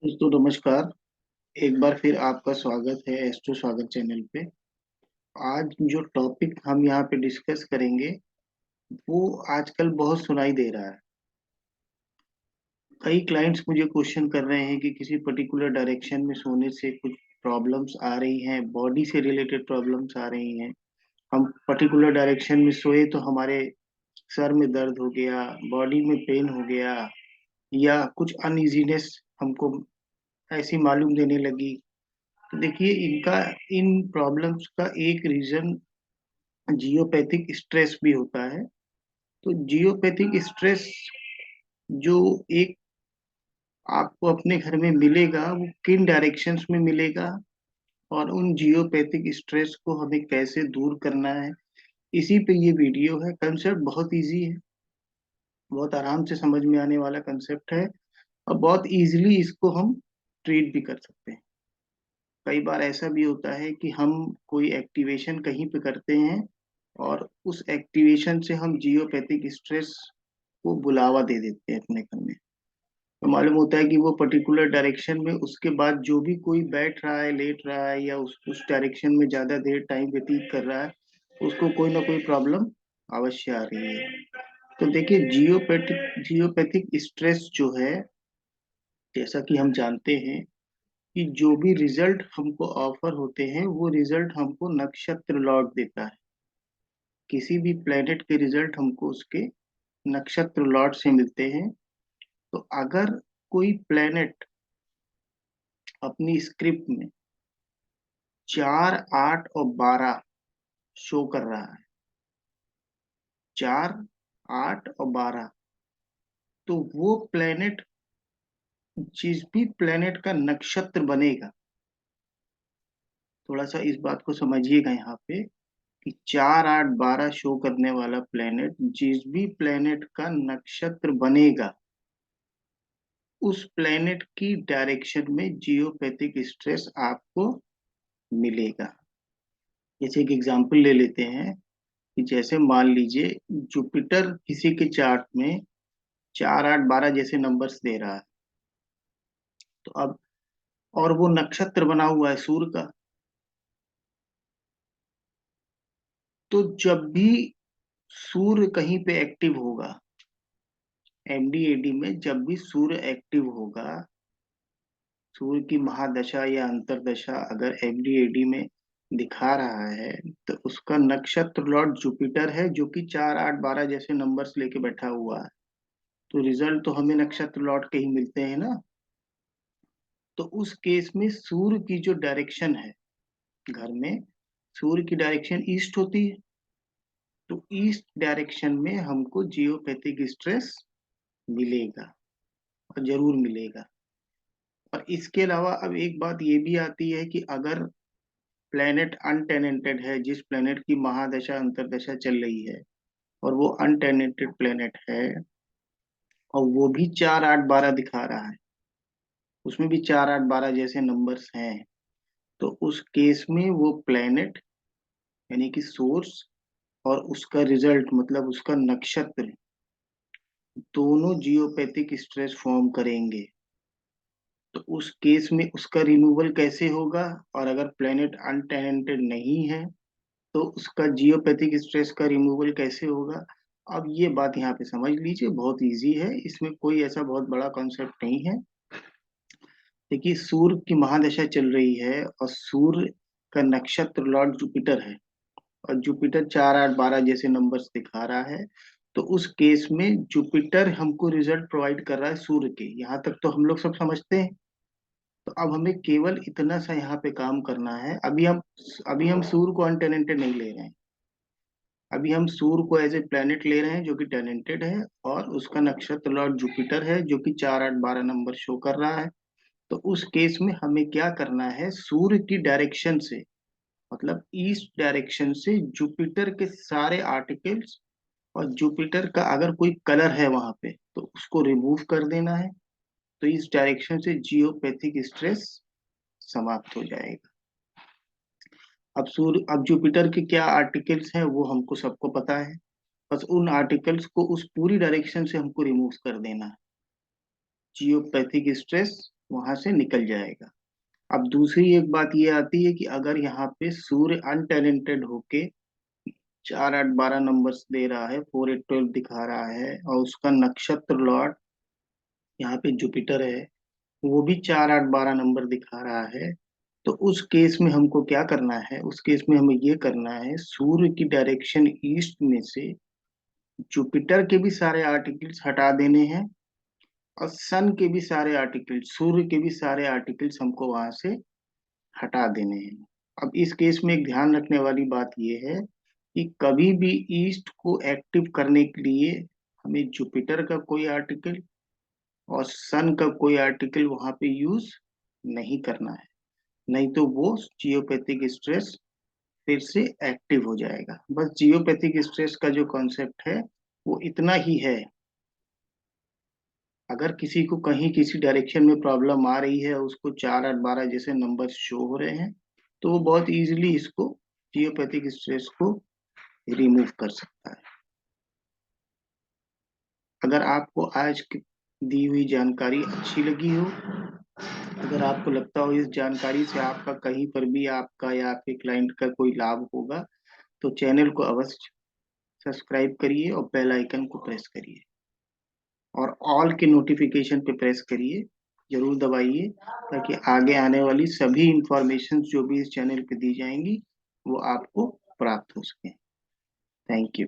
दोस्तों नमस्कार। एक बार फिर आपका स्वागत है एस्ट्रो स्वागत चैनल पे। आज जो टॉपिक हम यहाँ पे डिस्कस करेंगे वो आजकल बहुत सुनाई दे रहा है। कई क्लाइंट्स मुझे क्वेश्चन कर रहे हैं कि किसी पर्टिकुलर डायरेक्शन में सोने से कुछ प्रॉब्लम्स आ रही हैं, बॉडी से रिलेटेड प्रॉब्लम्स आ रही हैं। हम पर्टिकुलर डायरेक्शन में सोए तो हमारे सर में दर्द हो गया, बॉडी में पेन हो गया, या कुछ अनइजीनेस हमको ऐसी मालूम देने लगी। तो देखिए, इनका इन प्रॉब्लम्स का एक रीजन जियोपैथिक स्ट्रेस भी होता है। तो जियोपैथिक स्ट्रेस जो एक आपको अपने घर में मिलेगा वो किन डायरेक्शंस में मिलेगा, और उन जियोपैथिक स्ट्रेस को हमें कैसे दूर करना है, इसी पे ये वीडियो है। कंसेप्ट बहुत इजी है, बहुत आराम से समझ में आने वाला कंसेप्ट है, और बहुत इजीली इसको हम ट्रीट भी कर सकते हैं। कई बार ऐसा भी होता है कि हम कोई एक्टिवेशन कहीं पे करते हैं और उस एक्टिवेशन से हम जियोपैथिक स्ट्रेस को बुलावा दे देते हैं अपने घर में। तो मालूम होता है कि वो पर्टिकुलर डायरेक्शन में उसके बाद जो भी कोई बैठ रहा है, लेट रहा है, या उस डायरेक्शन में ज्यादा देर टाइम व्यतीत कर रहा है, उसको कोई ना कोई प्रॉब्लम अवश्य आ रही है। तो देखिए, जियोपैथिक स्ट्रेस जो है, जैसा कि हम जानते हैं कि जो भी रिजल्ट हमको ऑफर होते हैं वो रिजल्ट हमको नक्षत्र लौट देता है। किसी भी प्लेनेट के रिजल्ट हमको उसके नक्षत्र लॉट से मिलते हैं। तो अगर कोई प्लेनेट अपनी स्क्रिप्ट में 4, 8 और 12 शो कर रहा है, 4, 8 और 12, तो वो प्लेनेट, जिस भी प्लेनेट का नक्षत्र बनेगा, थोड़ा सा इस बात को समझिएगा यहाँ पे, कि 4, 8, 12 शो करने वाला प्लेनेट, जिस भी प्लेनेट का नक्षत्र बनेगा, उस प्लेनेट की डायरेक्शन में जियोपैथिक स्ट्रेस आपको मिलेगा। जैसे एक एग्जांपल ले लेते हैं कि जैसे मान लीजिए जुपिटर किसी के चार्ट में 4, 8, 12 जैसे नंबर्स दे रहा है। तो अब, और वो नक्षत्र बना हुआ है सूर्य का। तो जब भी सूर्य कहीं पे एक्टिव होगा, एमडीएडी में जब भी सूर्य एक्टिव होगा, सूर्य की महादशा या अंतरदशा अगर एमडीएडी में दिखा रहा है, तो उसका नक्षत्र लॉर्ड जुपिटर है, जो कि 4, 8, 12 जैसे नंबर्स लेके बैठा हुआ है। तो रिजल्ट तो हमें नक्षत्र लॉर्ड के ही मिलते हैं ना। तो उस केस में सूर्य की जो डायरेक्शन है घर में, सूर्य की डायरेक्शन ईस्ट होती है। तो ईस्ट डायरेक्शन में हमको जियोपैथिक स्ट्रेस मिलेगा, और जरूर मिलेगा। और इसके अलावा अब एक बात ये भी आती है कि अगर प्लेनेट अनटेनेंटेड है, जिस प्लेनेट की महादशा अंतरदशा चल रही है, और वो अनटेनेंटेड प्लेनेट है, और वो भी 4, 8, 12 दिखा रहा है, उसमें भी 4, 8, 12 जैसे नंबर्स हैं, तो उस केस में वो प्लेनेट, यानी कि सोर्स और उसका रिजल्ट मतलब उसका नक्षत्र, दोनों जियोपैथिक स्ट्रेस फॉर्म करेंगे। तो उस केस में उसका रिमूवल कैसे होगा, और अगर प्लेनेट अनटेनेंटेड नहीं है तो उसका जियोपैथिक स्ट्रेस का रिमूवल कैसे होगा। अब ये बात यहाँ पे समझ लीजिए, बहुत इजी है, इसमें कोई ऐसा बहुत बड़ा कॉन्सेप्ट नहीं है। देखिए, सूर्य की महादशा चल रही है और सूर्य का नक्षत्र लॉर्ड जुपिटर है, और जुपिटर 4, 8, 12 जैसे नंबर्स दिखा रहा है। तो उस केस में जुपिटर हमको रिजल्ट प्रोवाइड कर रहा है सूर्य के, यहाँ तक तो हम लोग सब समझते हैं। तो अब हमें केवल इतना सा यहाँ पे काम करना है। अभी हम सूर्य को अनटेनेंटेड नहीं ले रहे हैं। अभी हम सूर्य को एज ए प्लेनेट ले रहे हैं जो कि टेनेंटेड है, और उसका नक्षत्र लॉर्ड जुपिटर है जो कि 4, 8, 12 नंबर शो कर रहा है। तो उस केस में हमें क्या करना है, सूर्य की डायरेक्शन से, मतलब ईस्ट डायरेक्शन से जुपिटर के सारे आर्टिकल्स, और जुपिटर का अगर कोई कलर है वहां पे तो उसको रिमूव कर देना है। तो इस डायरेक्शन से जियोपैथिक स्ट्रेस समाप्त हो जाएगा। अब जुपिटर के क्या आर्टिकल्स हैं वो हमको सबको पता है। बस उन आर्टिकल्स को उस पूरी डायरेक्शन से हमको रिमूव कर देना है। जियोपैथिक स्ट्रेस वहां से निकल जाएगा। अब दूसरी एक बात ये आती है कि अगर यहाँ पे सूर्य अनटैलेंटेड होके 4 8 12 नंबर्स दे रहा है, 4 8 12 दिखा रहा है, और उसका नक्षत्र लॉर्ड यहाँ पे जुपिटर है, वो भी 4 8 12 नंबर दिखा रहा है, तो उस केस में हमको क्या करना है? उस केस में हमें ये करना है, सूर्य की डायरेक्शन ईस्ट में से जुपिटर के भी सारे आर्टिकल्स हटा देने हैं, और सन के भी सारे आर्टिकल्स, सूर्य के भी सारे आर्टिकल्स हमको वहां से हटा देने हैं। अब इस केस में एक ध्यान रखने वाली बात यह है कि कभी भी ईस्ट को एक्टिव करने के लिए हमें जुपिटर का कोई आर्टिकल और सन का कोई आर्टिकल वहां पे यूज नहीं करना है, नहीं तो वो जियोपैथिक स्ट्रेस फिर से एक्टिव हो जाएगा। बस जियोपैथिक स्ट्रेस का जो कॉन्सेप्ट है वो इतना ही है, अगर किसी को कहीं किसी डायरेक्शन में प्रॉब्लम आ रही है, उसको 4 8 12 जैसे नंबर शो हो रहे हैं, तो वो बहुत इजीली इसको, जियोपैथिक स्ट्रेस को रिमूव कर सकता है। अगर आपको आज की दी हुई जानकारी अच्छी लगी हो, अगर आपको लगता हो इस जानकारी से आपका कहीं पर भी, आपका या आपके क्लाइंट का कोई लाभ होगा, तो चैनल को अवश्य सब्सक्राइब करिए और बेल आइकन को प्रेस करिए, और ऑल के नोटिफिकेशन पे प्रेस करिए, जरूर दबाइए, ताकि आगे आने वाली सभी इंफॉर्मेशन जो भी इस चैनल पे दी जाएंगी वो आपको प्राप्त हो सके। Thank you.